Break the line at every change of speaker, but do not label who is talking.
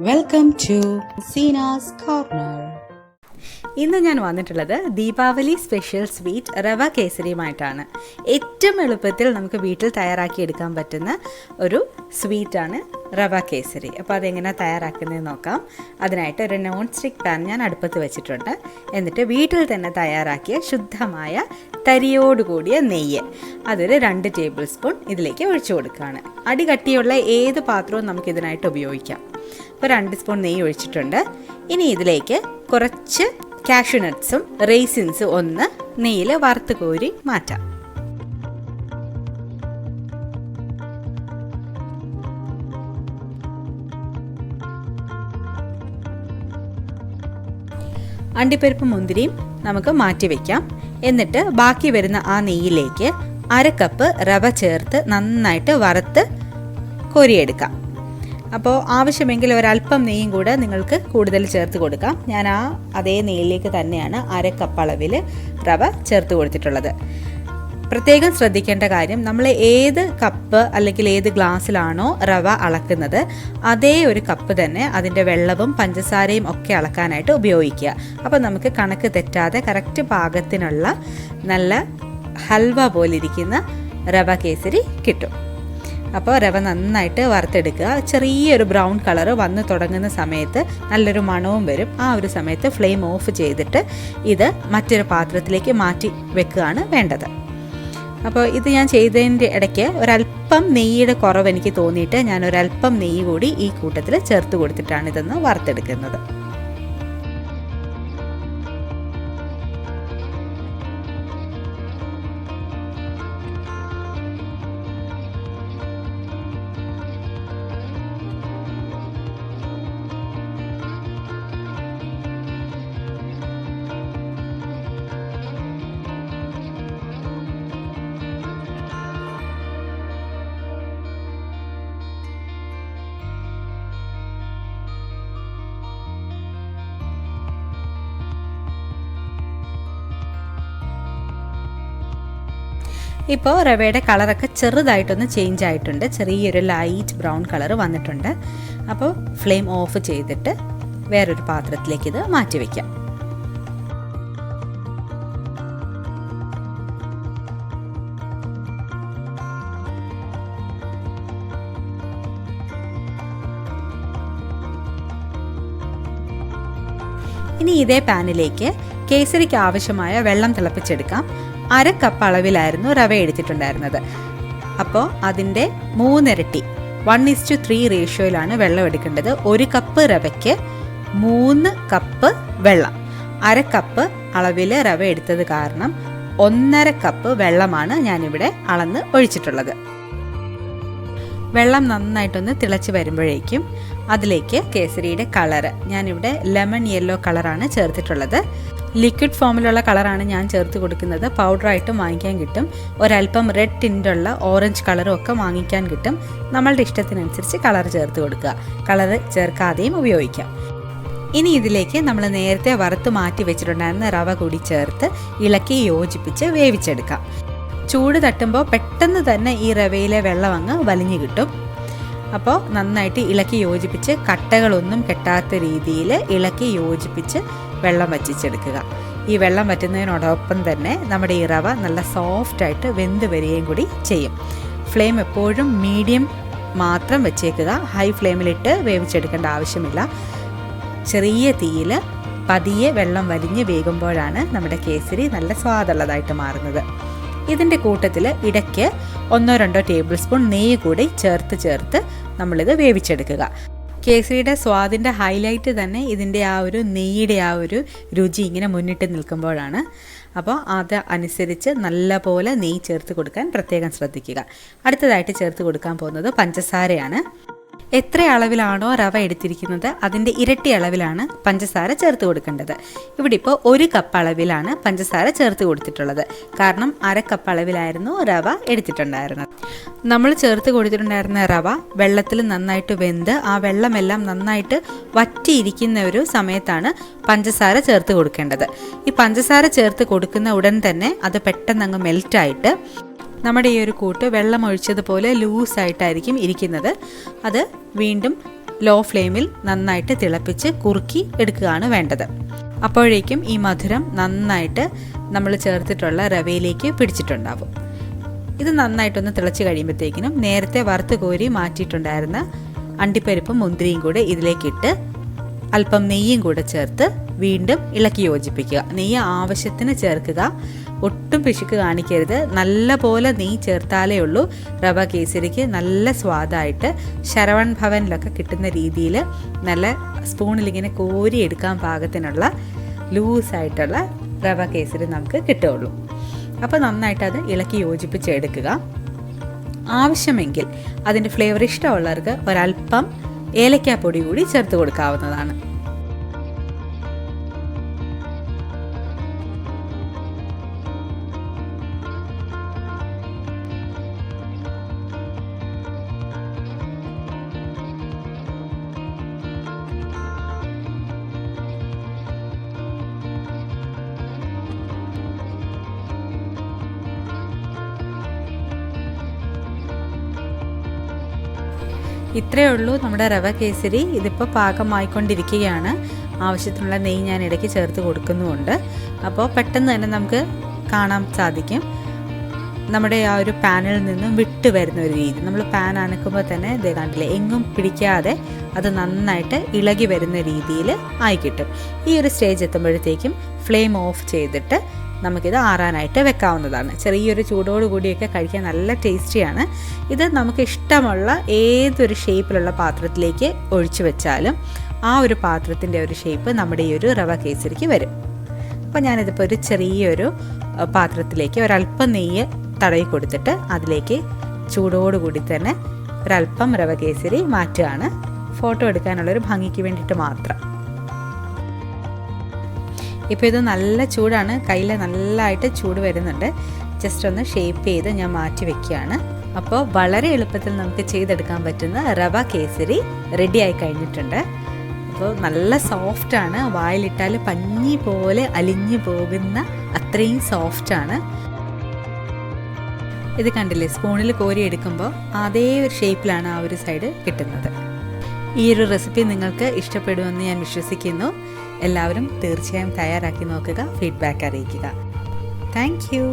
Welcome to Seena's Corner.
ഇന്ന് ഞാൻ വന്നിട്ടുള്ളത് ദീപാവലി സ്പെഷ്യൽ സ്വീറ്റ് റവ കേസരിയുമായിട്ടാണ്. ഏറ്റവും എളുപ്പത്തിൽ നമുക്ക് വീട്ടിൽ തയ്യാറാക്കിയെടുക്കാൻ പറ്റുന്ന ഒരു സ്വീറ്റാണ് റവ കേസരി. അപ്പോൾ അതെങ്ങനെ തയ്യാറാക്കുന്നതെന്ന് നോക്കാം. അതിനായിട്ട് ഒരു നോൺ സ്റ്റിക്ക് പാൻ ഞാൻ അടുപ്പത്ത് വെച്ചിട്ടുണ്ട്. എന്നിട്ട് വീട്ടിൽ തന്നെ തയ്യാറാക്കിയ ശുദ്ധമായ തരിയോടുകൂടിയ നെയ്യ് അതൊരു 2 ടേബിൾ സ്പൂൺ ഇതിലേക്ക് ഒഴിച്ചു കൊടുക്കുകയാണ്. അടികട്ടിയുള്ള ഏത് പാത്രവും നമുക്കിതിനായിട്ട് ഉപയോഗിക്കാം. അപ്പോൾ 2 സ്പൂൺ നെയ്യ് ഒഴിച്ചിട്ടുണ്ട്. ഇനി ഇതിലേക്ക് കുറച്ച് കാഷ്യൂ നട്ട്സും റേസിൻസും ഒന്ന് നെയ്യിൽ വറുത്ത് കോരി മാറ്റാം. അണ്ടിപ്പരിപ്പ് മുന്തിരിയും നമുക്ക് മാറ്റി വയ്ക്കാം. എന്നിട്ട് ബാക്കി വരുന്ന ആ നെയ്യിലേക്ക് 1/2 കപ്പ് റവ ചേർത്ത് നന്നായിട്ട് വറുത്ത് കോരിയെടുക്കാം. അപ്പോൾ ആവശ്യമെങ്കിൽ ഒരല്പം നെയ്യും കൂടെ നിങ്ങൾക്ക് കൂടുതൽ ചേർത്ത് കൊടുക്കാം. ഞാൻ അതേ നെയ്യിലേക്ക് തന്നെയാണ് 1/2 കപ്പ് അളവിൽ റവ ചേർത്ത് കൊടുത്തിട്ടുള്ളത്. പ്രത്യേകം ശ്രദ്ധിക്കേണ്ട കാര്യം, നമ്മൾ ഏത് കപ്പ് അല്ലെങ്കിൽ ഏത് ഗ്ലാസ്സിലാണോ റവ അളക്കുന്നത് അതേ ഒരു കപ്പ് തന്നെ അതിൻ്റെ വെള്ളവും പഞ്ചസാരയും ഒക്കെ അളക്കാനായിട്ട് ഉപയോഗിക്കുക. അപ്പോൾ നമുക്ക് കണക്ക് തെറ്റാതെ കറക്റ്റ് പാകത്തിനുള്ള നല്ല ഹൽവ പോലിരിക്കുന്ന റവ കേസരി കിട്ടും. അപ്പോൾ റവ നന്നായിട്ട് വറുത്തെടുക്കുക. ചെറിയൊരു ബ്രൗൺ കളർ വന്ന് തുടങ്ങുന്ന സമയത്ത് നല്ലൊരു മണവും വരും. ആ ഒരു സമയത്ത് ഫ്ലെയിം ഓഫ് ചെയ്തിട്ട് ഇത് മറ്റൊരു പാത്രത്തിലേക്ക് മാറ്റി വെക്കുകയാണ് വേണ്ടത്. അപ്പോൾ ഇത് ഞാൻ ചെയ്തതിൻ്റെ ഇടയ്ക്ക് ഒരല്പം നെയ്യുടെ കുറവ് എനിക്ക് തോന്നിയിട്ട് ഞാൻ ഒരല്പം നെയ്യ് കൂടി ഈ കൂട്ടത്തിൽ ചേർത്ത് കൊടുത്തിട്ടാണ് ഇതൊന്ന് വറുത്തെടുക്കുന്നത്. ഇപ്പോൾ റവയുടെ കളറൊക്കെ ചെറുതായിട്ടൊന്ന് ചേഞ്ച് ആയിട്ടുണ്ട്. ചെറിയൊരു ലൈറ്റ് ബ്രൗൺ കളർ വന്നിട്ടുണ്ട്. അപ്പോൾ ഫ്ലെയിം ഓഫ് ചെയ്തിട്ട് വേറൊരു പാത്രത്തിലേക്ക് ഇത് മാറ്റി വയ്ക്കാം. ഇനി ഇതേ പാനിലേക്ക് കേസരിക്ക് ആവശ്യമായ വെള്ളം തിളപ്പിച്ചെടുക്കാം. 1/2 കപ്പ് അളവിലായിരുന്നു റവ എടുത്തിട്ടുണ്ടായിരുന്നത്. അപ്പോൾ അതിൻ്റെ 3 ഇരട്ടി 1:3 റേഷ്യോയിലാണ് വെള്ളം എടുക്കേണ്ടത്. 1 കപ്പ് റവയ്ക്ക് 3 കപ്പ് വെള്ളം. 1/2 കപ്പ് അളവിൽ റവ എടുത്തത് കാരണം 1.5 കപ്പ് വെള്ളമാണ് ഞാനിവിടെ അളന്ന് ഒഴിച്ചിട്ടുള്ളത്. വെള്ളം നന്നായിട്ടൊന്ന് തിളച്ച് വരുമ്പോഴേക്കും അതിലേക്ക് കേസരിയുടെ കളറ് ഞാനിവിടെ ലെമൺ യെല്ലോ കളറാണ് ചേർത്തിട്ടുള്ളത്. ലിക്വിഡ് ഫോമിലുള്ള കളറാണ് ഞാൻ ചേർത്ത് കൊടുക്കുന്നത്. പൗഡറായിട്ടും വാങ്ങിക്കാൻ കിട്ടും. ഒരല്പം റെഡ് ടിൻ്റുള്ള ഓറഞ്ച് കളറും ഒക്കെ വാങ്ങിക്കാൻ കിട്ടും. നമ്മളുടെ ഇഷ്ടത്തിനനുസരിച്ച് കളർ ചേർത്ത് കൊടുക്കുക. കളർ ചേർക്കാതെയും ഉപയോഗിക്കാം. ഇനി ഇതിലേക്ക് നമ്മൾ നേരത്തെ വറുത്ത് മാറ്റി വെച്ചിട്ടുണ്ടായിരുന്ന റവ കൂടി ചേർത്ത് ഇളക്കി യോജിപ്പിച്ച് വേവിച്ചെടുക്കാം. ചൂട് തട്ടുമ്പോൾ പെട്ടെന്ന് തന്നെ ഈ റവയിലെ വെള്ളം അങ്ങ് വലിഞ്ഞു കിട്ടും. അപ്പോൾ നന്നായിട്ട് ഇളക്കി യോജിപ്പിച്ച് കട്ടകളൊന്നും കെട്ടാത്ത രീതിയിൽ ഇളക്കി യോജിപ്പിച്ച് വെള്ളം വറ്റിച്ചെടുക്കുക. ഈ വെള്ളം വറ്റുന്നതിനോടൊപ്പം തന്നെ നമ്മുടെ ഈ റവ നല്ല സോഫ്റ്റായിട്ട് വെന്ത് വരികയും കൂടി ചെയ്യും. ഫ്ലെയിം എപ്പോഴും മീഡിയം മാത്രം വെച്ചേക്കുക. ഹൈ ഫ്ലെയിമിലിട്ട് വേവിച്ചെടുക്കേണ്ട ആവശ്യമില്ല. ചെറിയ തീയിൽ പതിയെ വെള്ളം വലിഞ്ഞ് വേകുമ്പോഴാണ് നമ്മുടെ കേസരി നല്ല സ്വാദുള്ളതായിട്ട് മാറുന്നത്. ഇതിൻ്റെ കൂട്ടത്തിൽ ഇടയ്ക്ക് 1-2 ടേബിൾ സ്പൂൺ നെയ്യ് കൂടി ചേർത്ത് നമ്മളിത് വേവിച്ചെടുക്കുക. കേസരിയുടെ സ്വാദിൻ്റെ ഹൈലൈറ്റ് തന്നെ ഇതിൻ്റെ ആ ഒരു നെയ്യുടെ ആ ഒരു രുചി ഇങ്ങനെ മുന്നിട്ട് നിൽക്കുമ്പോഴാണ്. അപ്പോൾ അത് അനുസരിച്ച് നല്ല പോലെ നെയ്യ് ചേർത്ത് കൊടുക്കാൻ പ്രത്യേകം ശ്രദ്ധിക്കുക. അടുത്തതായിട്ട് ചേർത്ത് കൊടുക്കാൻ പോകുന്നത് പഞ്ചസാരയാണ്. എത്ര അളവിലാണോ റവ എടുത്തിരിക്കുന്നത് അതിൻ്റെ ഇരട്ടി അളവിലാണ് പഞ്ചസാര ചേർത്ത് കൊടുക്കേണ്ടത്. ഇവിടെ ഇപ്പോൾ 1 കപ്പ് അളവിലാണ് പഞ്ചസാര ചേർത്ത് കൊടുത്തിട്ടുള്ളത്. കാരണം 1/2 കപ്പ് അളവിലായിരുന്നു റവ എടുത്തിട്ടുണ്ടായിരുന്നത്. നമ്മൾ ചേർത്ത് കൊടുത്തിട്ടുണ്ടായിരുന്ന റവ വെള്ളത്തിൽ നന്നായിട്ട് വെന്ത് ആ വെള്ളമെല്ലാം നന്നായിട്ട് വറ്റിയിരിക്കുന്ന ഒരു സമയത്താണ് പഞ്ചസാര ചേർത്ത് കൊടുക്കേണ്ടത്. ഈ പഞ്ചസാര ചേർത്ത് കൊടുക്കുന്ന ഉടൻ തന്നെ അത് പെട്ടെന്ന് അങ്ങ് മെൽറ്റായിട്ട് നമ്മുടെ ഈ ഒരു കൂട്ട് വെള്ളം ഒഴിച്ചതുപോലെ ലൂസായിട്ടായിരിക്കും ഇരിക്കുന്നത്. അത് വീണ്ടും ലോ ഫ്ലെയിമിൽ നന്നായിട്ട് തിളപ്പിച്ച് കുറുക്കി എടുക്കുകയാണ് വേണ്ടത്. അപ്പോഴേക്കും ഈ മധുരം നന്നായിട്ട് നമ്മൾ ചേർത്തിട്ടുള്ള റവയിലേക്ക് പിടിച്ചിട്ടുണ്ടാവും. ഇത് നന്നായിട്ടൊന്ന് തിളച്ച് കഴിയുമ്പോഴത്തേക്കിനും നേരത്തെ വറുത്ത് കോരി മാറ്റിയിട്ടുണ്ടായിരുന്ന അണ്ടിപ്പരിപ്പും മുന്തിരിയും കൂടെ ഇതിലേക്കിട്ട് അല്പം നെയ്യും കൂടെ ചേർത്ത് വീണ്ടും ഇളക്കി യോജിപ്പിക്കുക. നെയ്യ് ആവശ്യത്തിന് ചേർക്കുക, ഒട്ടും പിശുക്ക് കാണിക്കരുത്. നല്ല പോലെ നെയ്യ് ചേർത്താലേ ഉള്ളൂ റവ കേസരിക്ക് നല്ല സ്വാദായിട്ട് ശരവൺ ഭവനിലൊക്കെ കിട്ടുന്ന രീതിയിൽ നല്ല സ്പൂണിലിങ്ങനെ കോരി എടുക്കാൻ പാകത്തിനുള്ള ലൂസായിട്ടുള്ള റവ കേസരി നമുക്ക് കിട്ടുകയുള്ളൂ. അപ്പോൾ നന്നായിട്ട് അത് ഇളക്കി യോജിപ്പിച്ചെടുക്കുക. ആവശ്യമെങ്കിൽ അതിൻ്റെ ഫ്ലേവർ ഇഷ്ടമുള്ളവർക്ക് ഒരല്പം ഏലക്കാപ്പൊടി കൂടി ചേർത്ത് കൊടുക്കാവുന്നതാണ്. ഇത്രയേ ഉള്ളൂ നമ്മുടെ റവ കേസരി. ഇതിപ്പോൾ പാകമായിക്കൊണ്ടിരിക്കുകയാണ്. ആവശ്യത്തിനുള്ള നെയ്യ് ഞാൻ ഇടയ്ക്ക് ചേർത്ത് കൊടുക്കുന്നുമുണ്ട്. അപ്പോൾ പെട്ടെന്ന് തന്നെ നമുക്ക് കാണാൻ സാധിക്കും നമ്മുടെ ആ ഒരു പാനിൽ നിന്നും വിട്ട് വരുന്ന ഒരു രീതി. നമ്മൾ പാൻ അനക്കുമ്പോൾ തന്നെ ഇത് കണ്ടില്ലേ, എങ്ങും പിടിക്കാതെ അത് നന്നായിട്ട് ഇളകി വരുന്ന രീതിയിൽ ആയി കിട്ടും. ഈ ഒരു സ്റ്റേജ് എത്തുമ്പോഴത്തേക്കും ഫ്ലെയിം ഓഫ് ചെയ്തിട്ട് നമുക്കിത് ആറാനായിട്ട് വെക്കാവുന്നതാണ്. ചെറിയൊരു ചൂടോടുകൂടിയൊക്കെ കഴിക്കാൻ നല്ല ടേസ്റ്റിയാണ്. ഇത് നമുക്ക് ഇഷ്ടമുള്ള ഏതൊരു ഷേപ്പിലുള്ള പാത്രത്തിലേക്ക് ഒഴിച്ചു വെച്ചാലും ആ ഒരു പാത്രത്തിൻ്റെ ഒരു ഷേപ്പ് നമ്മുടെ ഈ ഒരു റവ കേസരിക്ക് വരും. അപ്പോൾ ഞാനിതിപ്പോൾ ഒരു ചെറിയൊരു പാത്രത്തിലേക്ക് ഒരല്പം നെയ്യ് തടവി കൊടുത്തിട്ട് അതിലേക്ക് ചൂടോടുകൂടി തന്നെ ഒരല്പം റവ കേസരി മാറ്റുകയാണ്. ഫോട്ടോ എടുക്കാനുള്ളൊരു ഭംഗിക്ക് വേണ്ടിയിട്ട് മാത്രം. ഇപ്പോൾ ഇത് നല്ല ചൂടാണ്, കയ്യിൽ നല്ലതായിട്ട് ചൂട് വരുന്നുണ്ട്. ജസ്റ്റ് ഒന്ന് ഷേപ്പ് ചെയ്ത് ഞാൻ മാറ്റി വെക്കുകയാണ്. അപ്പോൾ വളരെ എളുപ്പത്തിൽ നമുക്ക് ചെയ്തെടുക്കാൻ പറ്റുന്ന റവ കേസരി റെഡി ആയി കഴിഞ്ഞിട്ടുണ്ട്. അപ്പോൾ നല്ല സോഫ്റ്റാണ്, വായിലിട്ടാൽ പഞ്ഞി പോലെ അലിഞ്ഞു പോകുന്ന അത്രയും സോഫ്റ്റാണ്. ഇത് കണ്ടില്ലേ, സ്പൂണിൽ കോരി എടുക്കുമ്പോൾ അതേ ഒരു ഷേപ്പിലാണ് ആ ഒരു സൈഡ് കിട്ടുന്നത്. ഈ ഒരു റെസിപ്പി നിങ്ങൾക്ക് ഇഷ്ടപ്പെടുമെന്ന് ഞാൻ വിശ്വസിക്കുന്നു. എല്ലാവരും തീർച്ചയായും തയ്യാറാക്കി നോക്കുക, ഫീഡ്ബാക്ക് അറിയിക്കുക. Thank you.